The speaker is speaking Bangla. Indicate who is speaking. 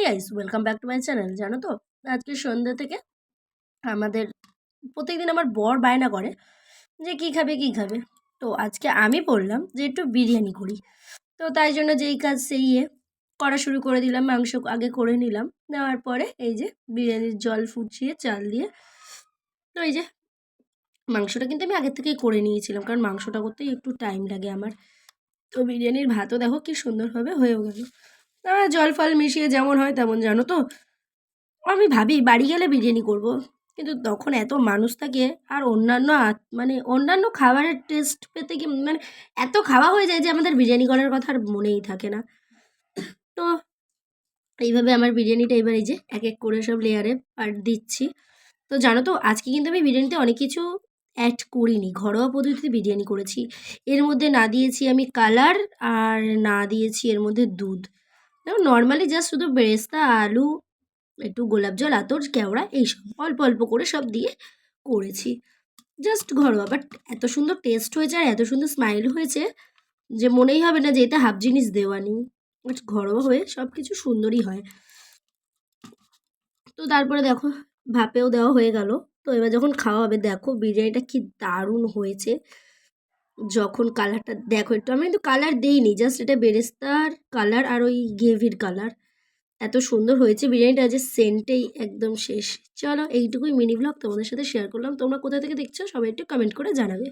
Speaker 1: Guys, welcome back to my channel. জানো তো, আজকে সন্ধ্যা থেকে আমাদের প্রত্যেকদিন আমার বর বায়না করে যে কী খাবে কী খাবে। তো আজকে আমি বললাম যে একটু বিরিয়ানি করি। তো তাই জন্য যেই কাজ সেই করা শুরু করে দিলাম। মাংস আগে করে নিলাম, নেওয়ার পরে এই যে বিরিয়ানির জল ফুটিয়ে চাল দিয়ে, তো এই যে মাংসটা কিন্তু আমি আগের থেকেই করে নিয়েছিলাম, কারণ মাংসটা করতেই একটু টাইম লাগে আমার। তো বিরিয়ানির ভাতও দেখো কি সুন্দরভাবে হয়েও গেল। জল ফল মিশিয়ে যেমন হয় তেমন, জানো তো। আমি ভাবি বাড়ি গেলে বিরিয়ানি করব, কিন্তু তখন এত মানুষ থাকে আর অন্যান্য মানে অন্যান্য খাবারের টেস্ট পেতে কি মানে এত খাওয়া হয়ে যায় যে আমাদের বিরিয়ানি করার কথা আর মনেই থাকে না। তো এইভাবে আমার বিরিয়ানিটা এবার এই যে এক এক করে সব লেয়ারে পার্ট দিচ্ছি। তো জানো তো, আজকে কিন্তু আমি বিরিয়ানিতে অনেক কিছু অ্যাড করিনি, ঘরোয়া পদ্ধতিতে বিরিয়ানি করেছি। এর মধ্যে না দিয়েছি আমি কালার, আর না দিয়েছি এর মধ্যে দুধ। দেখো, নর্মালি জাস্ট শুধু বেরেস্তা, আলু, একটু গোলাপ জল, আতর, কেওড়া, এইসব অল্প অল্প করে সব দিয়ে করেছি। জাস্ট ঘরোয়া, বাট এত সুন্দর টেস্ট হয়েছে আর এত সুন্দর স্মাইল হয়েছে যে মনেই হবে না যে এটা হাফ জিনিস দেওয়া নেই। বাট ঘরোয়া হয়ে সব কিছু সুন্দরই হয়। তো তারপরে দেখো, ভাপেও দেওয়া হয়ে গেল। তো এবার যখন খাওয়া হবে, দেখো বিরিয়ানিটা কি দারুণ হয়েছে। যখন কালারটা দেখো, একটু আমি কিন্তু কালার দিইনি, জাস্ট এটা বেরেস্তার কালার আর ওই গ্রেভির কালার। এত সুন্দর হয়েছে বিরিয়ানিটা যে সেন্টেই একদম শেষ। চলো, এইটুকুই মিনি ব্লগ তোমাদের সাথে শেয়ার করলাম। তোমরা কোথা থেকে দেখছো সবাই একটু কমেন্ট করে জানাবে।